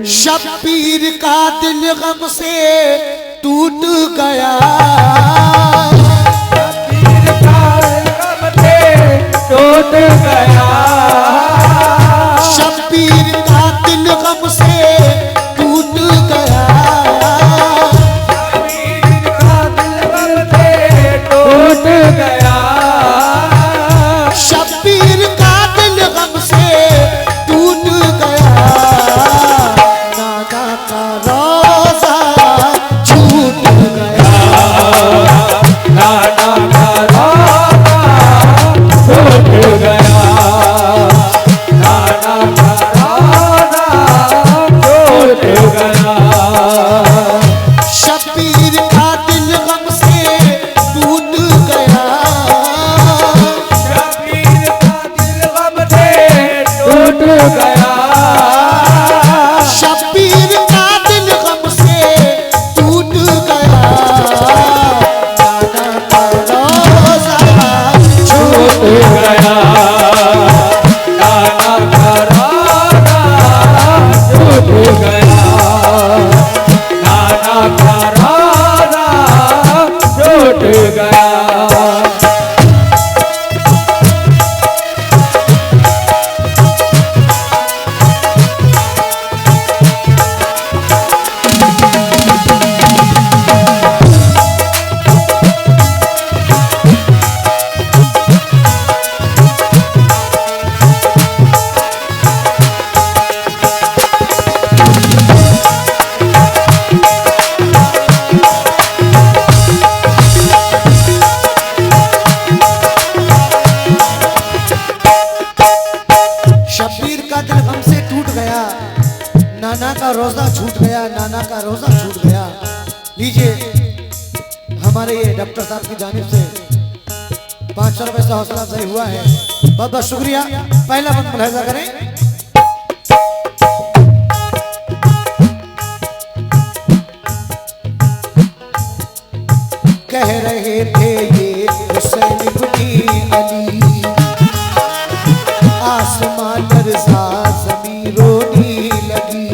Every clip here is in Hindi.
शब्बीर का दिल गम से टूट गया, शब्बीर का दिल गम से टूट गया, शब्बीर का दिल गम से टूट गया, शब्बीर का दिल गम से टूट गया, शब्बीर का दिल गम से टूट गया, नाना का रोजा छूट गया, नाना का रोजा छूट गया, नाना का रोजा छूट गया, शब्बीर का दिल गम से टूट गया, शब्बीर का दिल गम से टूट गया, शब्बीर का दिल गम से टूट गया, नाना का रोजा छूट गया, नाना का रोजा छूट गया, नाना का रोजा छूट गया। शब्बीर का दिल गम से टूट गया, नाना का रोजा छूट गया, नाना का रोजा छूट गया। लीजिए हमारे ये डॉक्टर साहब की जानिब से 500 रुपए से हौसला अफजाई हुआ है, बहुत बहुत शुक्रिया। पहला बंद मुलाहिजा करें। कह रहे थे ये हुसैन इब्न अली, आसमां लरज़ा ज़मीं रोने लगी,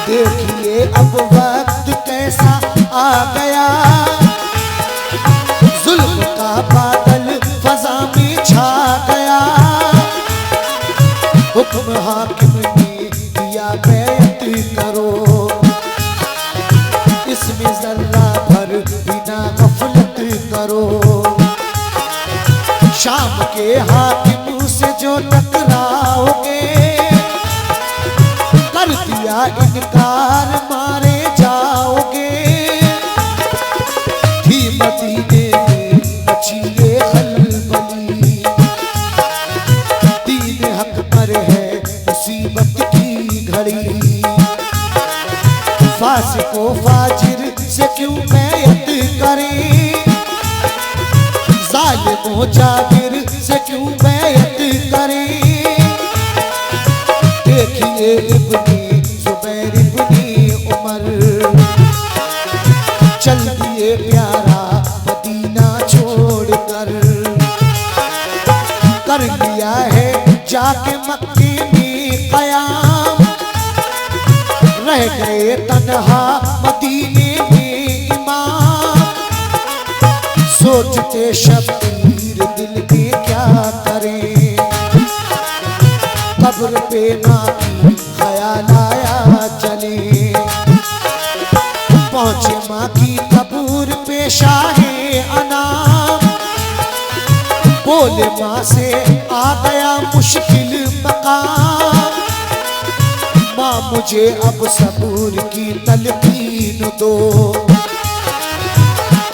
देखिए अब वक्त कैसा आ गया, जुल्म का बादल फजा में छा गया, हुक्म हाकिम ने दिया बैत करो, इसमें जर्रा भर बिना गफलत करो, शाम के हाकिम से जो टकराओगे, कर दिया इनकार मारे जाओगे, थी मदीने में मची ये खलबली, दीन हक पर है मुसीबत की घड़ी, फासिको फाजिर से क्यों बैत करें, जालिमो जाबिर से क्यों बैत करें, देखिए इब्ने जुबैर इब्ने उमर चल दिए प्यारा मदीना छोड़कर, कर लिया है जाके मक्के में क़याम, रह गए तन्हा मदीने में इमाम, सोचते शब्बीर दिल में क्या करें, कब्र पे ना ख्याल आया चले, पहुंचे माँ की कब्र पे शाहे अनाम, बोले माँ से आ गया मुश्किल मकाम, माँ मुझे अब सबूर की तलकीन दो,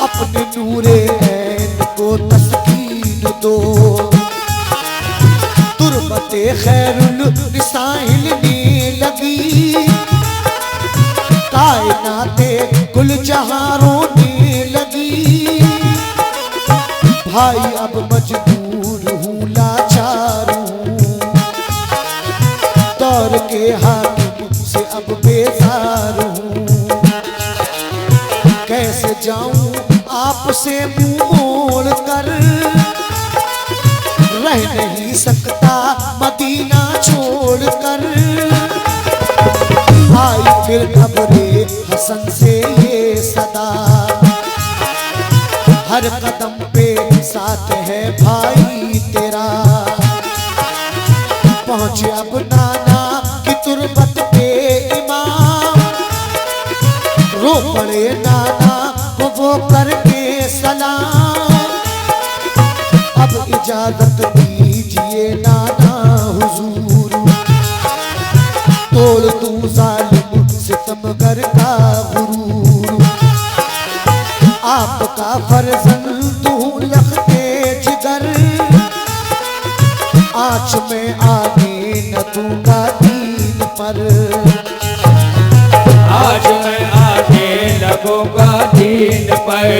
अपने नूरे ऐन को तस्कीन दो, तुरबते खैरुल निसाइल ने लगी, कायनाते कुल जहां रोने लगी, भाई अब मजबूर हूँ लाचार हूँ, दौर के हाकिम से अब बेजार हूँ, कैसे जाऊं आपसे मुंह मोड़ कर, रह नहीं सकता मदीना छोड़कर, फिर खबरे हसन से ये सदा, हर कदम पे साथ है भाई तेरा। पहुंचे अब नाना की तुरबत पे इमाम, रो पड़े नाना को वो करके सलाम। अब इजाजत दीजिए नाना हुजूर, तोड़ दूं जालिम सितमगर का गुरूर। आपका फर्जंद हूँ लखते जिगर, आँच में आने न दूंगा दीन पर। आज मैं आने लगूंगा दीन पर,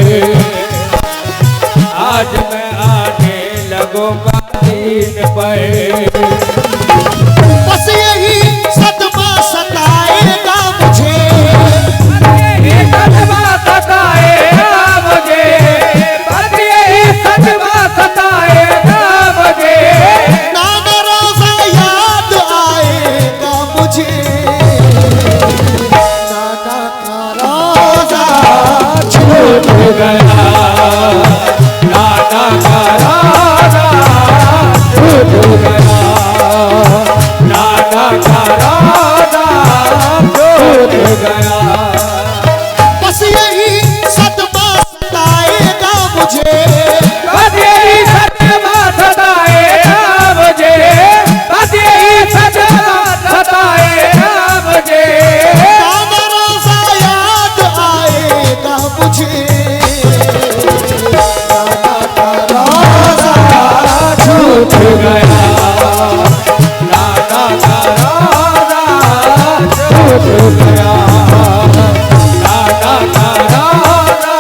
आज मैं आने लगूंगा दीन पर। बस यही सदमा सताएगा मुझे, ये सदमा सताएगा मुझे, बस ये सदमा सताएगा मुझे। नाना रोज़ा याद आएगा मुझे, नाना का रोज़ा छूट गया, नाना का रोज़ा छूट गया, नाना का रोज़ा छूट गया। बस यही सदमा सताएगा मुझे, बस यही सदमा सताएगा मुझे, बस यही सदमा सताएगा मुझे। नाना रोज़ा याद आएगा मुझे, नाना का रोज़ा छूट गया, नाना का रोज़ा छूट गया, नाना का रोज़ा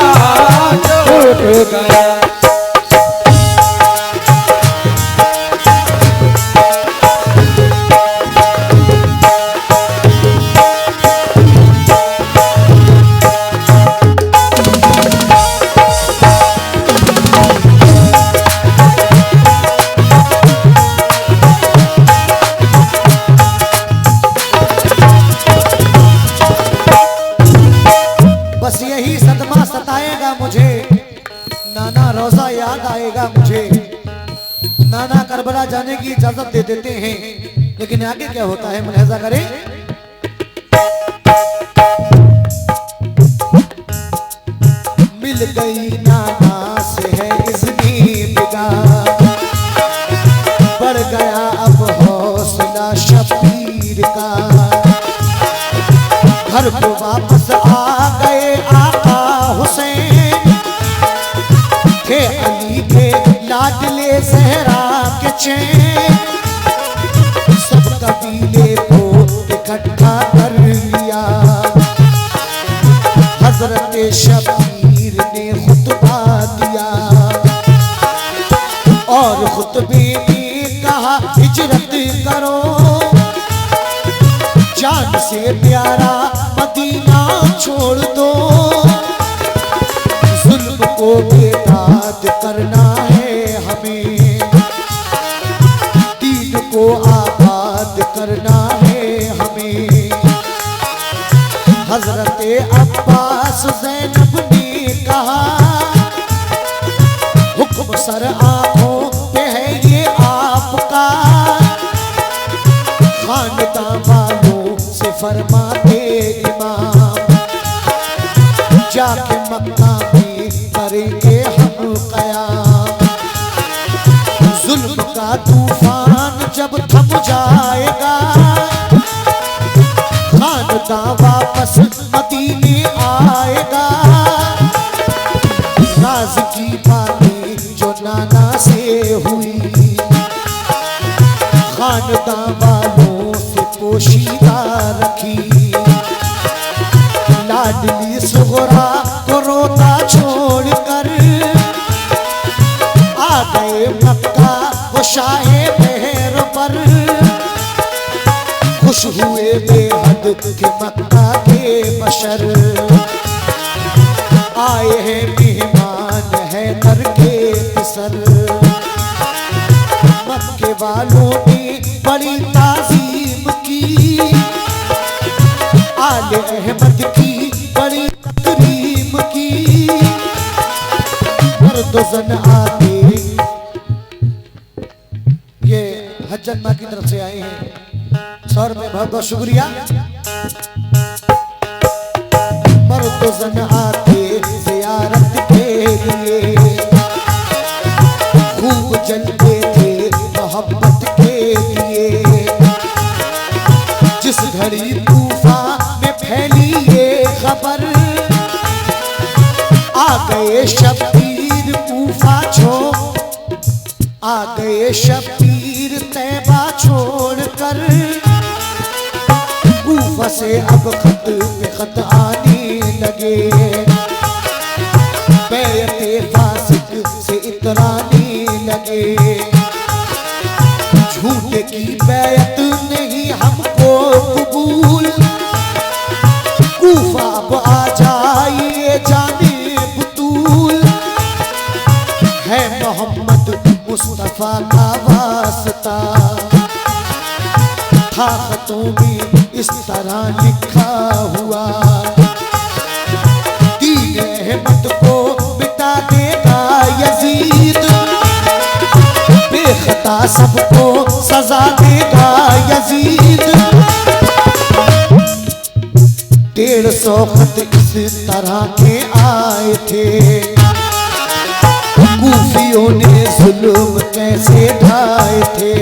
छूट गया। बस यही सदमा सताएगा मुझे, नाना रोज़ा याद आएगा मुझे। नाना करबला जाने की इजाजत दे देते हैं, लेकिन आगे क्या होता है मुलाहिजा करें। मिल गई नाना से है इज़्नी बिगा, बढ़ गया अब हौसला शबीर का। घर को वापस आ गए आका हुसैन, थे अली के लाडले ज़हरा के चैन। सब कबीले को इकट्ठा कर लिया, हजरत शबीर ने खुतबा दिया और खुतबे में कहा हिजरत करो, जान से प्यारा मदीना छोड़ दो। जुल्म को बेदाद करना है हमें, दीन को आबाद करना है हमें। हजरत अब्बास ज़ैनब ने कहा, हुक्म सर आंखों पे है ये आपका, खानदां वालों से फरमाते इमाम, जाके मक्का में करेंगे हम क़याम। जुल्म का तूफान जब थम जाएगा, खानदां वापस मदीने आएगा। राज की बातें जो नाना से हुई, खानदां वालों से पोशीदा रखी। लाडली सुगरा को रोता छोड़कर आ गए मक्का वो शाहे बहर पर। खुश हुए बेहद के मक्का के बशर, आए हैं मेहमान है दर के पिसर। मक्के वालों ने बड़ी ताजीम की, आल आले अहमद की बड़ी तकरीम की, मर्द जन आते। ये हजन माँ की तरफ से आए हैं, 100 रुपये बहुत बहुत शुक्रिया। मर्द जन आते ज़ियारत के लिए, खूब जलते थे मोहब्बत के लिए। जिस घड़ी कूफा में फैली ये खबर, आ गए शब्बीर कूफा आ गए शब्बीर तैबा छोड़कर। कूफा से अब खत पे खत आने लगे, बैअते फासिक से इतराने लगे। झूठे की बैअत नहीं हमको कबूल, कूफा अब आ जाइए जाने बतूल। है मोहम्मद मुस्तफा का वास्ता, था खतों में इस तरह लिखा हुआ। दीन अहमद को मिटा देगा यजीद, बेखता सबको सजा देगा यजीद। 150 खत इस तरह के आए थे, कूफियों ने जुल्म कैसे ढाए थे।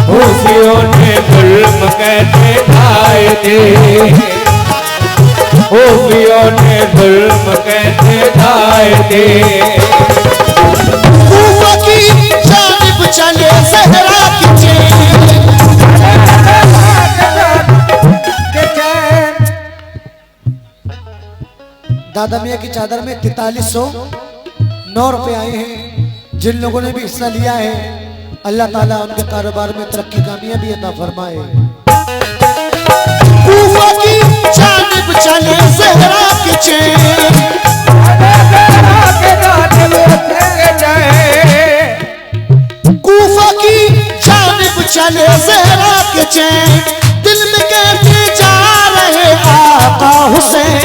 कूफियों ने जुल्म कैसे ढाए थे, कूफियों ने जुल्म कैसे ढाए थे। कूफा की जानिब चले ज़हरा की चेन, दादा मियाँ की चादर में 4309 रुपये आए हैं। जिन लोगों ने भी हिस्सा लिया है, अल्लाह ताला उनके कारोबार में तरक्की कामयाबी अता फरमाए। कूफा की जानिब चले ज़हरा की चेन, कूफा की जानिब चले ज़हरा के चैन। दिल में कहते जा रहे आका हुसैन,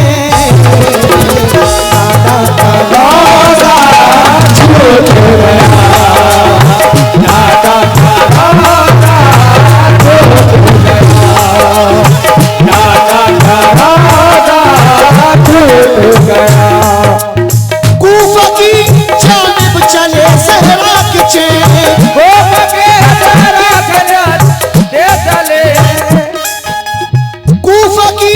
कूफा की जानिब चले ज़हरा के चैन। कूफा की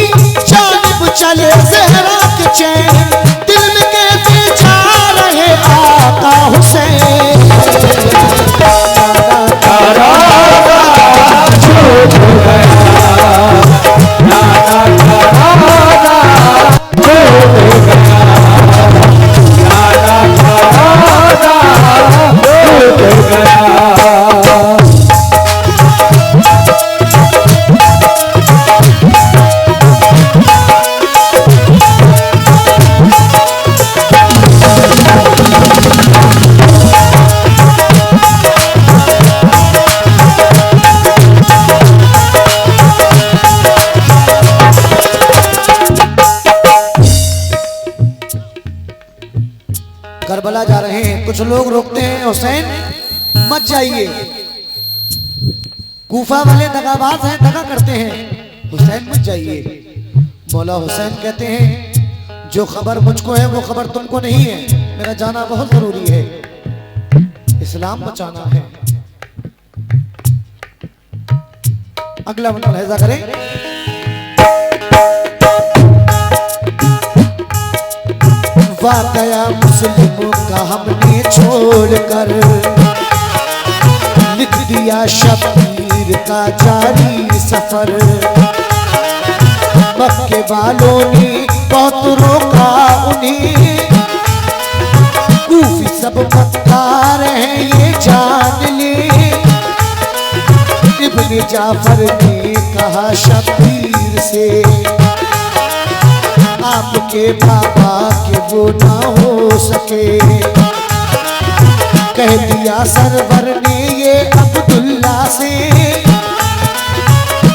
जानिब चले ज़हरा के चैन, दिल में कहते जा रहे आका हुसैन। करबला जा रहे हैं, कुछ लोग रोकते हैं, हुसैन मत जाइए। कूफा वाले दगाबाज हैं, दगा करते हैं, हुसैन मत जाइए। मौला हुसैन कहते हैं जो खबर मुझको है वो खबर तुमको नहीं है, मेरा जाना बहुत जरूरी है, इस्लाम बचाना है। अगला मुलाहिजा करें। वाकया मुस्लिमों का हमने छोड़कर, लिख दिया शब्बीर का जारी सफर। मक्के वालों ने बहुत रोका उन्हें, कूफी सब मक्कार हैं ये जान ले। इब्न जाफर ने कहा शब्बीर से, आपके बाबा के वो ना हो सके। कह दिया सरवर ने ये अब्दुल्ला से,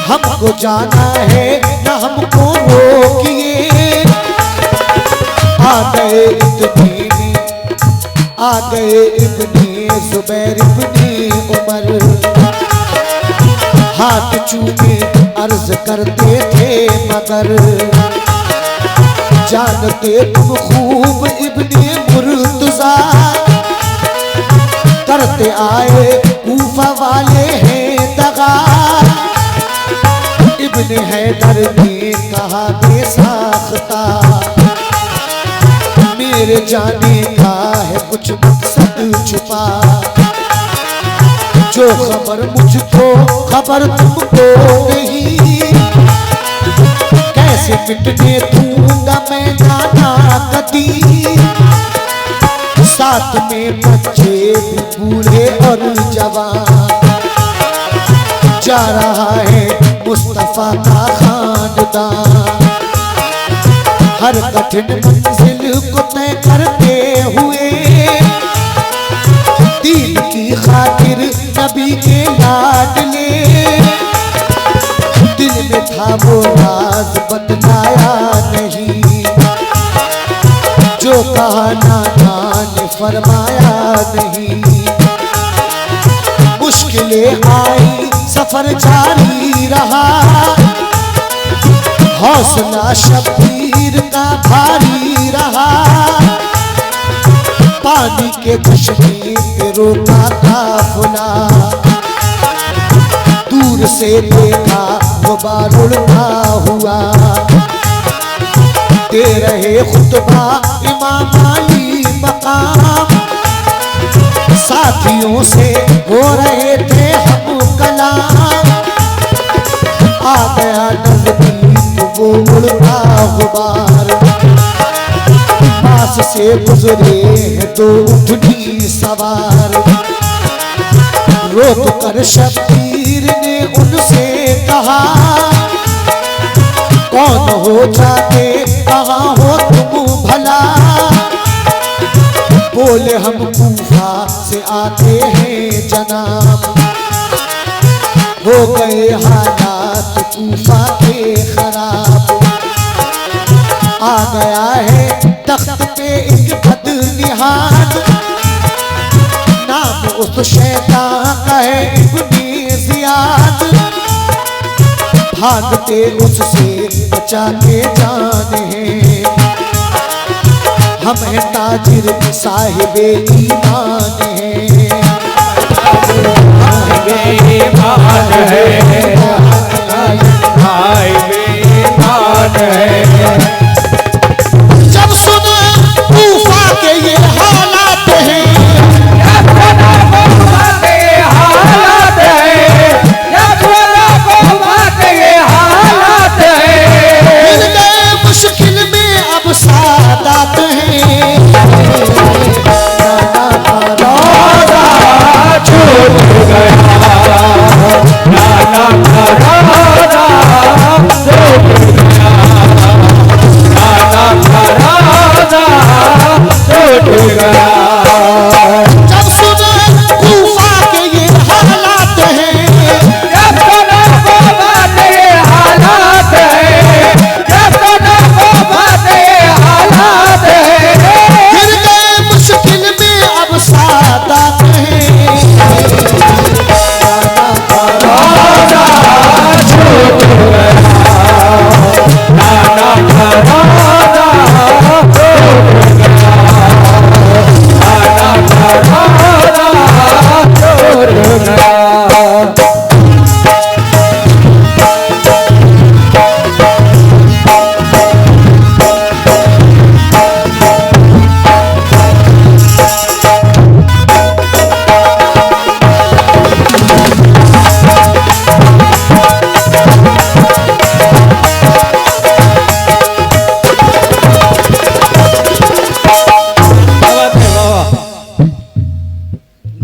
हमको जाना है न हमको रोकिए। आ गए इब्ने जुबैर इब्ने उमर, हाथ चूमे अर्ज करते थे मगर जानते तुम खूब इब्ने मुर्तजा, करते आए कूफा वाले हैं दगा। इब्ने हैदर ने कहा बेसाख्ता, मेरे जाने का है कुछ मकसद छुपा, जो खबर मुझको खबर तुमको नहीं, कैसे मिटने दूंगा मैं नाना कदी। साथ में बच्चे भी बूढ़े और जवान, जा रहा है मुस्तफा का खानदान। हर कठिन मंजिल को तय करते हुए, दीन की खातिर नबी के लाडले, दिल में था वो राज बतलाया नहीं, जो कहा नाना ने फरमाया नहीं। मुश्किलें आई सफर जारी रहा, हौसला शब्बीर का भारी रहा। पानी के चश्मे पे रोका काफिला, दूर से देखा गुबार उड़ता हुआ, दे रहे खुतबा इमाम अली मकाम। साथियों से हो रहे थे हम कलाम, आ गया नजदीक वो उड़ता गुबार। पास से गुजरे हैं तो उठनी सवार, रोक कर शब्बीर ने उनसे कहा, कौन हो जाते कहाँ हो तुम भला। बोले हम कूफा से आते हैं जनाब, हो गए हालात कूफा के खराब। आ गया है तख्त पे एक बदनिहाद, नाम उस शैतान का है इब्ने ज़ियाद। भागते उससे बचा के जाने हैं, हम हैं ताजिर साहिबे ईमान हैं। ईमान है, ईमान है। जब सुना कूफा के ये हालात हैं, मिल गए मुश्किल में अब सादात हैं। नाना का रोज़ा छूट गया, नाना का रोज़ा छूट गया, नाना का रोज़ा छूट गया। जब सुना कूफा के ये हालात हैं, जब सुना कूफा के हालात हैं, जब सुना कूफा के हालात हैं, गिर गए मुश्किल में अब सादात हैं। नाना का रोज़ा छूट गया, नाना का रोज़ा छूट गया, नाना का रोज़ा छूट गया।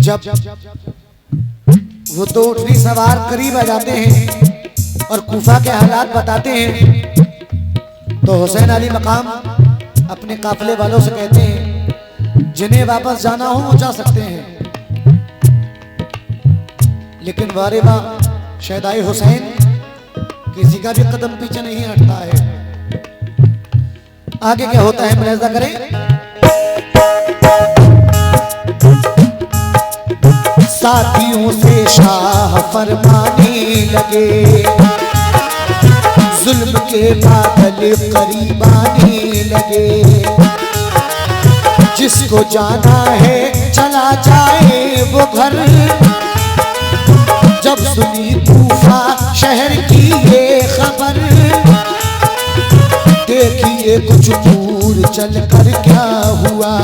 जब वो दो ऊँटनी सवार करीब आ जाते हैं और कूफा के हालात बताते हैं, तो हुसैन अली मकाम अपने काफिले वालों से कहते हैं, जिन्हें वापस जाना हो वो जा सकते हैं, लेकिन वारिबा शहदाई हुसैन का भी कदम पीछे नहीं हटता है। आगे क्या होता है मुलाहिजा करें। साथियों से शाह फरमाने लगे, जुल्म के बादल करीब आने लगे। जिसको जाना है चला जाए वो घर, जब सुनी कूफा शहर की ये खबर। देखिए कुछ दूर चलकर क्या हुआ,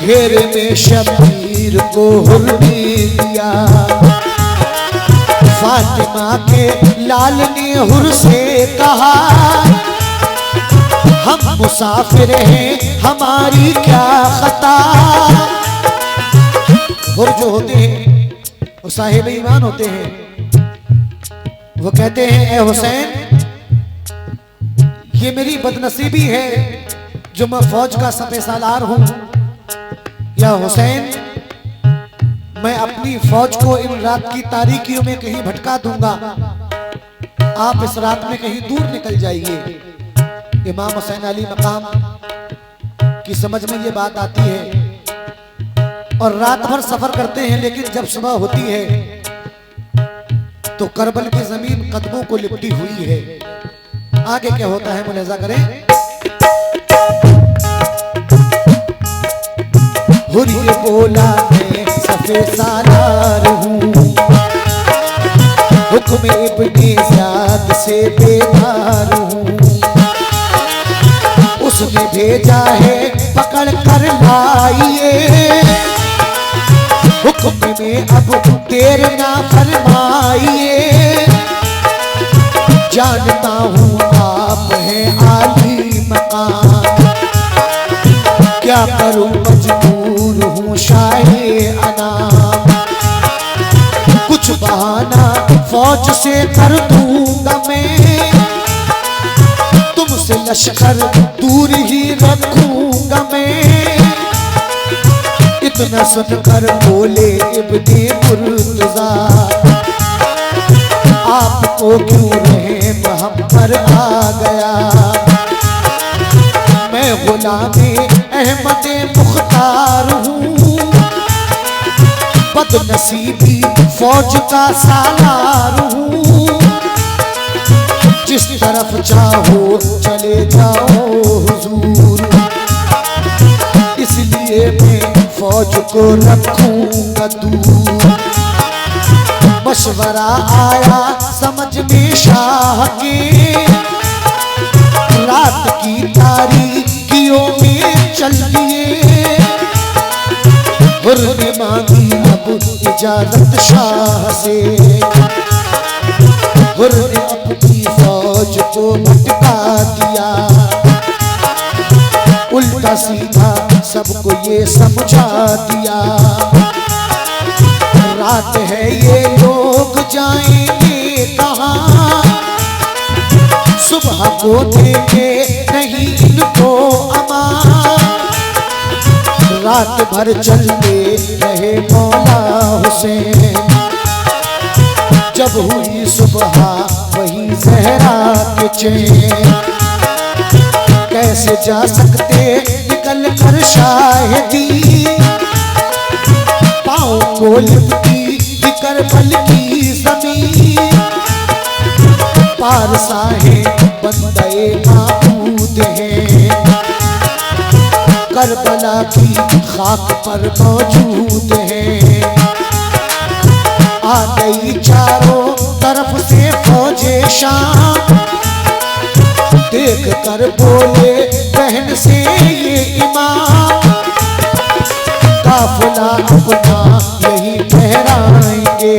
घेरे में शबीर को हुर ने लिया। फातिमा के लाल ने हुर से कहा, हम मुसाफिर हैं हमारी क्या खता। हुर जो होते हैं वो साहिब ईमान होते हैं। वो कहते हैं ए हुसैन, ये मेरी बदनसीबी है जो मैं फौज का सफ़े सालार हूं। या हुसैन, मैं अपनी फौज को इन रात की तारीकियों में कहीं भटका दूंगा, आप इस रात में कहीं दूर निकल जाइए। इमाम हुसैन अली मकाम की समझ में ये बात आती है और रात भर सफर करते हैं, लेकिन जब सुबह होती है तो करबल की जमीन कदमों को लिपटी हुई है। आगे क्या होता है मुलाहिजा करें। हुर ये बोला मैं सफ़े सालार हूँ, हुक्म इब्ने ज़ियाद से बेदार हूँ। उसने भेजा है पकड़ कर लाइए, हुक्म में अब देर ना फरमाइए। जानता हूँ आप हैं आली मकाम, क्या करूँ मजबूर हूँ शाहे अनाम। कुछ बहाना फौज से कर दूंगा मैं, तुमसे लश्कर दूर ही रखूंगा मैं। इतना सुनकर बोले इब्ने मुर्तज़ा, आपको क्यों रहम हम पर आ गया। मैं गुलामी अहमद मुख्तार हूँ, बदनसीबी फौज का सालार हूँ। जिस तरफ चाहो चले जाओ हुजूर, इसलिए मैं फौज को रखूंगा दूर। मशवरा आया समझ में शाह के, रात की तारीकियों में चल दिए। हुर ने मांगी अब इजाजत शाह से, हुर ने अपनी फौज को भटका दिया। उल्टा सीधा सबको ये समझा दिया, रात है ये लोग जाएंगे कहाँ। सुबह को देखे नहीं इनको अमान, रात भर चलते रहे मौला हुसैन। जब हुई सुबह वही ज़हरा के चैन, कैसे जा सकते निकल कर शाहिदी। पाँव को लिपटी करबल की ज़मीन, पारसा है बंदे माबूद है, करबला की खाक पर मौजूद है। आ गई चारों तरफ से फौजे शाम, देख कर बोले बहन से ये इमाम। काफिला अपना यही ठहराएंगे,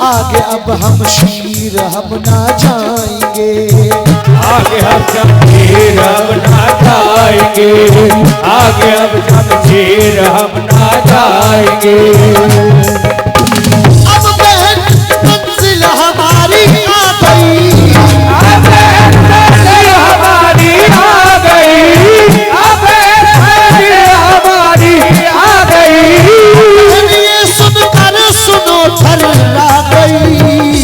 आगे अब हम शीर हम ना जाएंगे। आगे हम शमशीर हम ना जाएंगे, आगे अब शमशीर हम ना जाएंगे। अब बहन मंजिल हमारी आ गई, अब मंजिल हमारी आ गई, अब मंजिल हमारी आ गई। ये सुनकर सुनो थर्रा गई।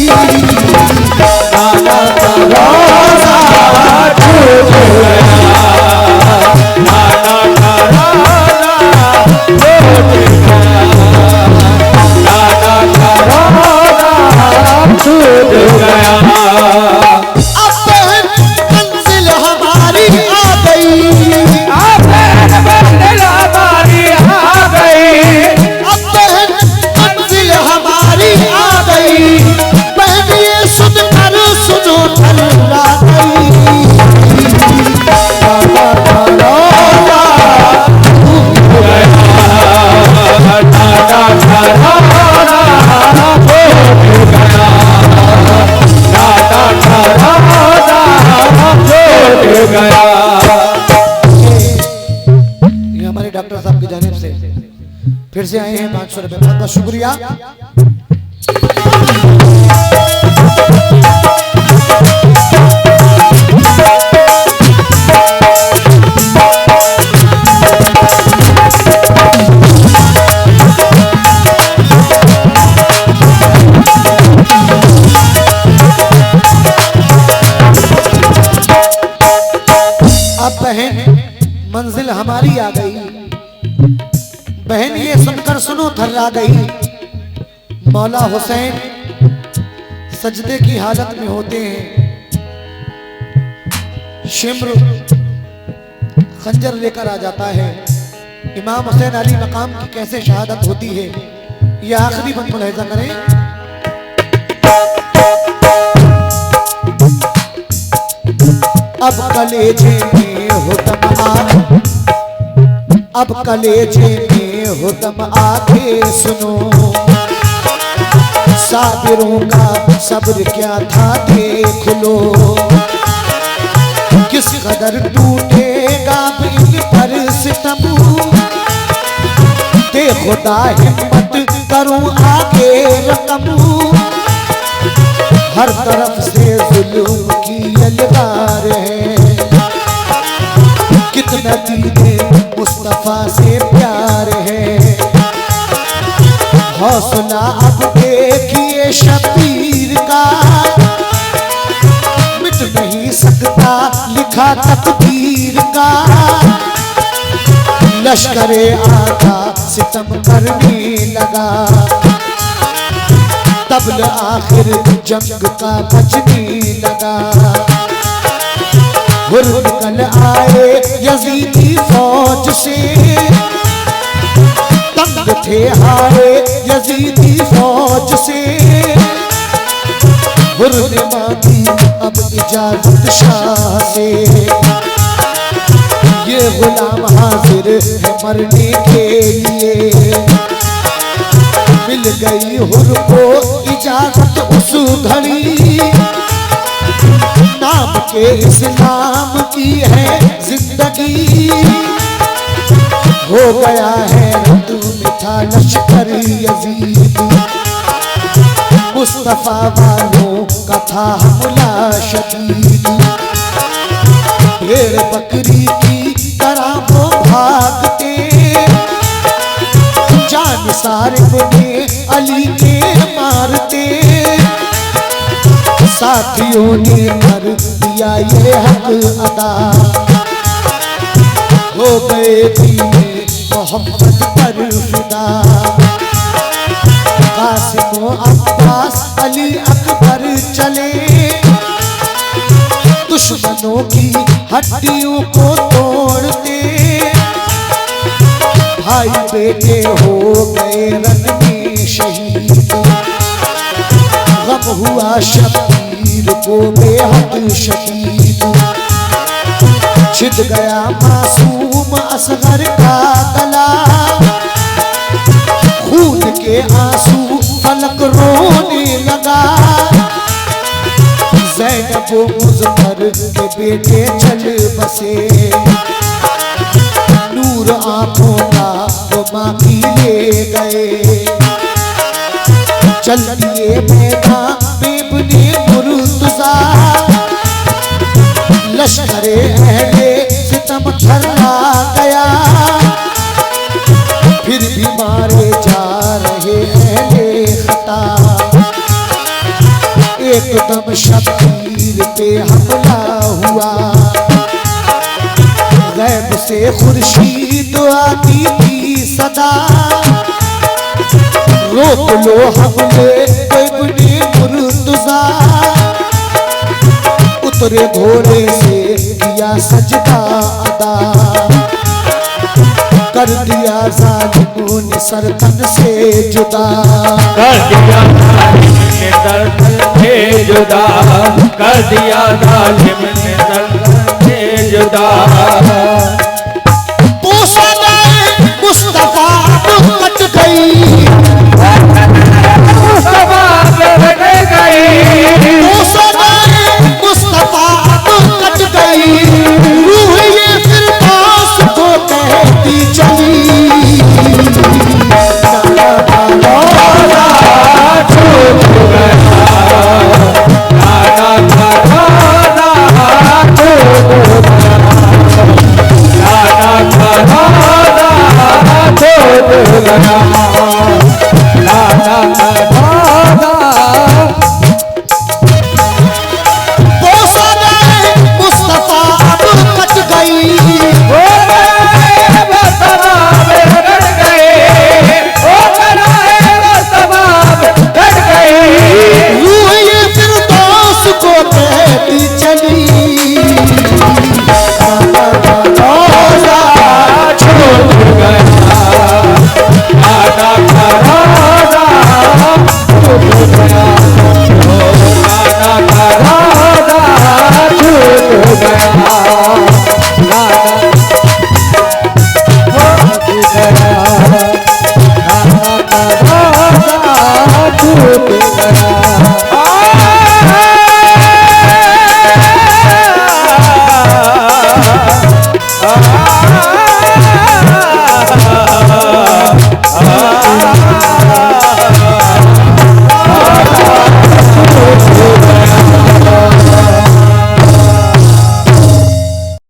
फिर से आए हैं 500 रुपए, बहुत बहुत शुक्रिया। अब बहन मंजिल हमारी आ गई, बहन ये सुनकर सुनो थर्रा गई। मौला हुसैन सजदे की हालत में होते हैं, शिम्र खंजर लेकर आ जाता है। इमाम हुसैन अली मकाम की कैसे शहादत होती है, ये आखिरी बंद मुलाहिजा करें। अब कलेजे में हो दम आके, अब कलेजे में हो दम आके सुनो, साबिरों का सब्र क्या था देख लो, किस कदर टूटेगा इन पर सितम, दे खुदा हिम्मत करूं आगे रकम, हर तरफ से जुल्म की अलगार है, कितना दीने मुस्तफा से प्यार है, हौसला अब देखिए शबीर का, मिट नहीं सकता लिखा तकदीर का, लश्करे आका सितम करने लगा, तबल आखिर जंग का बचने लगा, हुर्र निकल आए यजीदी फौज से, तंग थे हारे यजीदी फौज से, हुर्र ने मांगी अब इजाजत शाह से, ये गुलाम हाजिर है मरने के लिए, मिल गई हुर्र को इजाजत उस घड़ी, नाम के इस्लाम की है जिंदगी, हो गया है रद्द मिठा लश्कर यजीद, मुस्तफा वालों का था हमला शदीद, भेड़ बकरी की तरह वो भागते, जान सारे ने अली के मारते, साथियों ने कर दिया ये हक अदा, हो गए दीने मोहम्मद पर फिदा, कासिम अब्बास अली अकबर चले, दुश्मनों की हड्डियों को तोड़ते, भाई बेटे हो गए रन में शहीद, गम हुआ शबीर को बेहद शदीद, छिद गया मासूम असगर का गला, खून के आंसू फलक रोने लगा, ज़ैनब मुज़फ़्फ़र के बेटे चल बसे, नूर आंखों का वो मांगी ले गए, चल दिए मैदान में बने मुर्तज़ा, लश्करे अहले सितम थर्रा गया, फिर भी मारे जा रहे अहले खता, एकदम शबीर पे हमला हुआ, गैब से खुर्शीद आती थी सदा, रोक लो हमले इब्ने मुर्तज़ा, उतरे घोड़े से किया सजदा अदा, कर दिया ज़ालिमों ने सर तन से जुदा, कर दिया जालिम ने सर तन से जुदा, कर दिया जालिम ने सर तन से जुदा,